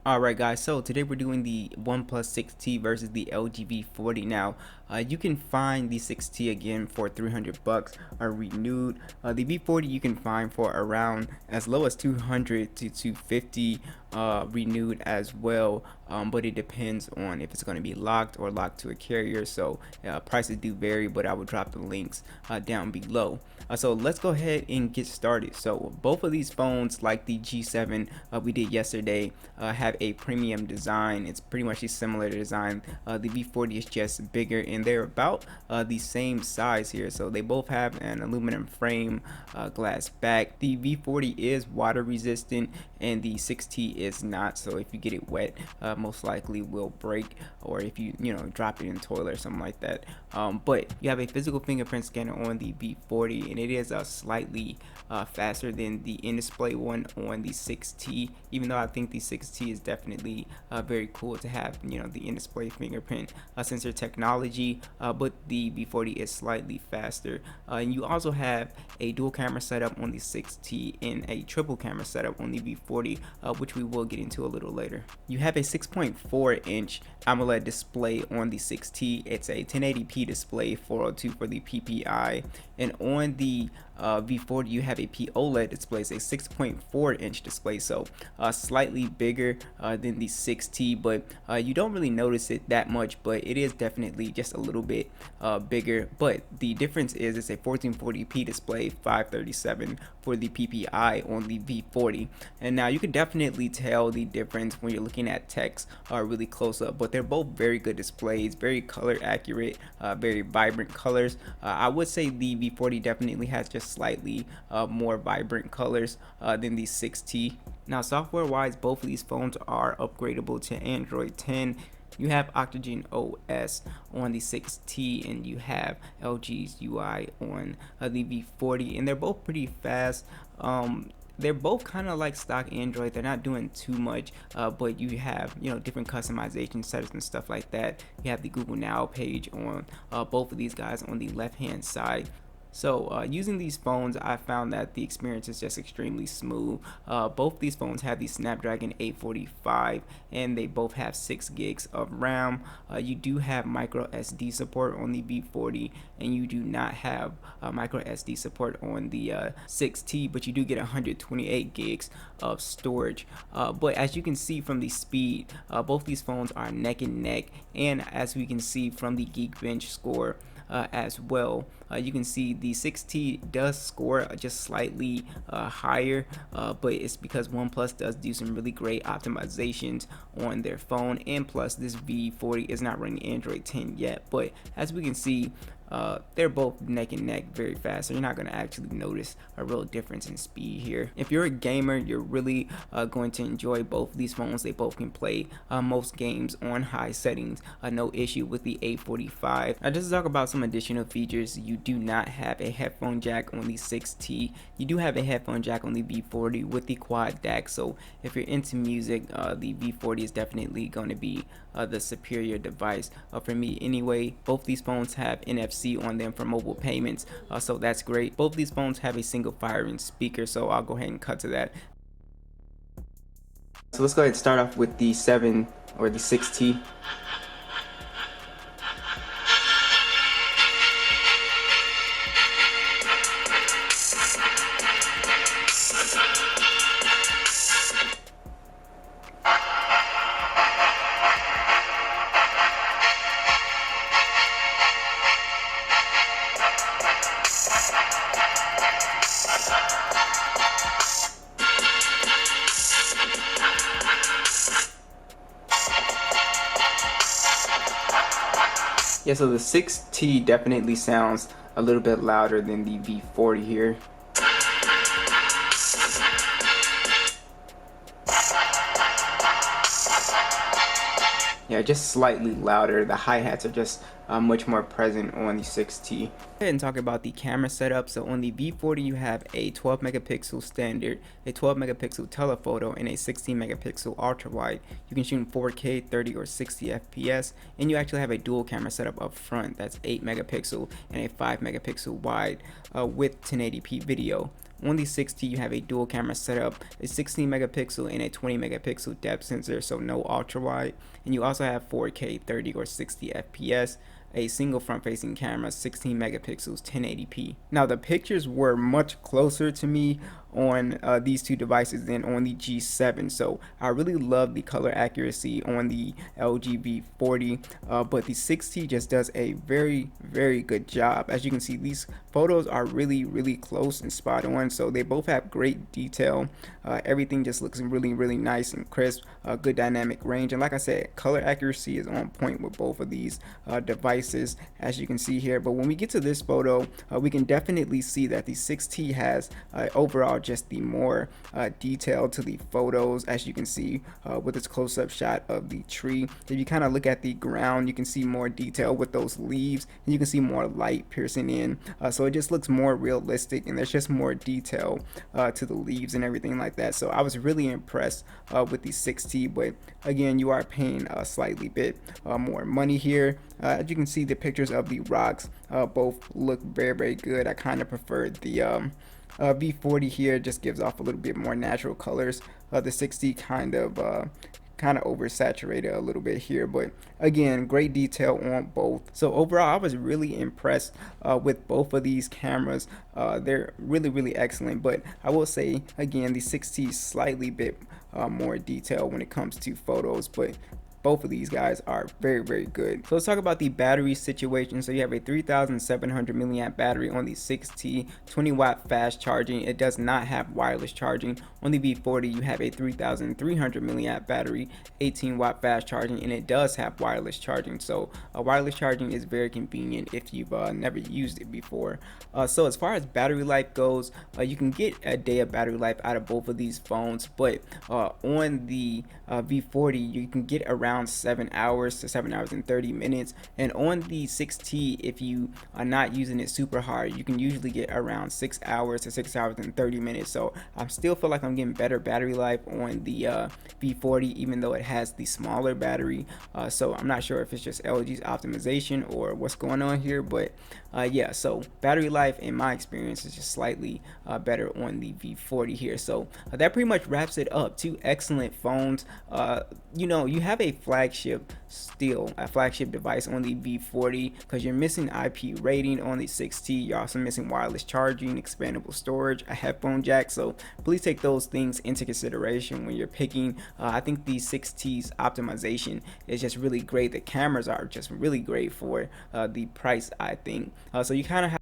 Alright guys, so today we're doing the OnePlus 6T versus the LG V40. Now, you can find the 6T again for 300 bucks renewed. The V40 you can find for around as low as 200 to 250 renewed as well, but it depends on if it's going to be locked or locked to a carrier, so prices do vary, but I will drop the links down below. So let's go ahead and get started. So both of these phones, like the G7 we did yesterday, have a premium design. It's pretty much a similar design. The V40 is just bigger, and they're about the same size here. So they both have an aluminum frame, glass back. The V40 is water resistant and the 6T is not, so if you get it wet, most likely will break, or if you drop it in the toilet or something like that. But you have a physical fingerprint scanner on the V40, and it is slightly faster than the in-display one on the 6T, even though I think the 6T is definitely very cool to have the in-display fingerprint sensor technology, but the V40 is slightly faster. And you also have a dual camera setup on the 6T and a triple camera setup on the V40, which we will get into a little later. You have a 6.4 inch AMOLED display on the 6T. It's a 1080p display, 402 for the PPI, and on the V40 you have a OLED display. It's a 6.4 inch display, so slightly bigger than the 6T, but you don't really notice it that much, but it is definitely just a little bit bigger. But the difference is it's a 1440p display, 537 for the PPI on the V40. And now you can definitely tell the difference when you're looking at text really close up, but they're both very good displays, very color accurate, very vibrant colors. I would say the V40 definitely has just slightly more vibrant colors than the 6T. Now, software wise, both of these phones are upgradable to Android 10. You have Oxygen OS on the 6T, and you have LG's UI on the V40, and they're both pretty fast. They're both kind of like stock Android. They're not doing too much, but you have different customization settings and stuff like that. You have the Google Now page on both of these guys on the left hand side. So using these phones, I found that the experience is just extremely smooth. Both these phones have the Snapdragon 845, and they both have 6 gigs of RAM. You do have micro SD support on the V40, and you do not have micro SD support on the 6T, but you do get 128 gigs of storage. But as you can see from the speed, both these phones are neck and neck, and as we can see from the Geekbench score, as well. You can see the 6T does score just slightly higher, but it's because OnePlus does do some really great optimizations on their phone, and plus this V40 is not running Android 10 yet. But as we can see, they're both neck and neck, very fast, so you're not going to actually notice a real difference in speed here. If you're a gamer, you're really going to enjoy both these phones. They both can play most games on high settings, no issue with the 845. Now, just to talk about some additional features, you do not have a headphone jack on the 6T. You do have a headphone jack on the V40 with the quad DAC, so if you're into music, the V40 is definitely going to be the superior device for me anyway. Both these phones have NFC on them for mobile payments, so that's great. Both these phones have a single firing speaker, so I'll go ahead and cut to that. So let's go ahead and start off with the 7 or the 6T. Yeah, so the 6T definitely sounds a little bit louder than the V40 here. Yeah, just slightly louder. The hi-hats are just much more present on the 6T. Go ahead and talk about the camera setup. So on the V40 you have a 12 megapixel standard, a 12 megapixel telephoto, and a 16 megapixel ultra wide. You can shoot in 4K, 30 or 60 FPS, and you actually have a dual camera setup up front. That's 8 megapixel and a 5 megapixel wide with 1080p video. on the 6T you have a dual camera setup, a 16 megapixel and a 20 megapixel depth sensor, so no ultra wide, and you also have 4K 30 or 60 FPS, a single front facing camera, 16 megapixels, 1080p. Now the pictures were much closer to me on these two devices than on the G7, so I really love the color accuracy on the LG V40, but the 6T just does a very good job. As you can see, these photos are really close and spot on, so they both have great detail. Everything just looks really nice and crisp, good dynamic range, and like I said, color accuracy is on point with both of these devices, as you can see here. But when we get to this photo, we can definitely see that the 6T has overall just the more detail to the photos, as you can see with this close-up shot of the tree. If you kind of look at the ground, you can see more detail with those leaves, and you can see more light piercing in, so it just looks more realistic, and there's just more detail to the leaves and everything like that. So I was really impressed with the 6T, but again, you are paying a slightly bit more money here. As you can see, the pictures of the rocks both look very good. I kind of preferred the V40 here, just gives off a little bit more natural colors. The 6T kind of oversaturated a little bit here, but again, great detail on both. So overall, I was really impressed with both of these cameras. They're really excellent, but I will say again, the 6T is slightly bit more detail when it comes to photos, but both of these guys are very good. So let's talk about the battery situation. So you have a 3700 milliamp battery on the 6T, 20 watt fast charging. It does not have wireless charging. On the V40 you have a 3300 milliamp battery, 18 watt fast charging, and it does have wireless charging. So wireless charging is very convenient if you've never used it before. So as far as battery life goes, you can get a day of battery life out of both of these phones, but on the V40 you can get around 7 hours to 7 hours and 30 minutes, and on the 6T, if you are not using it super hard, you can usually get around 6 hours to 6 hours and 30 minutes. So I still feel like I'm getting better battery life on the V40, even though it has the smaller battery. So I'm not sure if it's just LG's optimization or what's going on here, but yeah, so battery life in my experience is just slightly better on the V40 here. So that pretty much wraps it up. Two excellent phones. You know, you have a flagship device on the V40 because you're missing IP rating. On the 6T you're also missing wireless charging, expandable storage, a headphone jack, so please take those things into consideration when you're picking. I think the 6T's optimization is just really great. The cameras are just really great for the price, I think. So you kind of have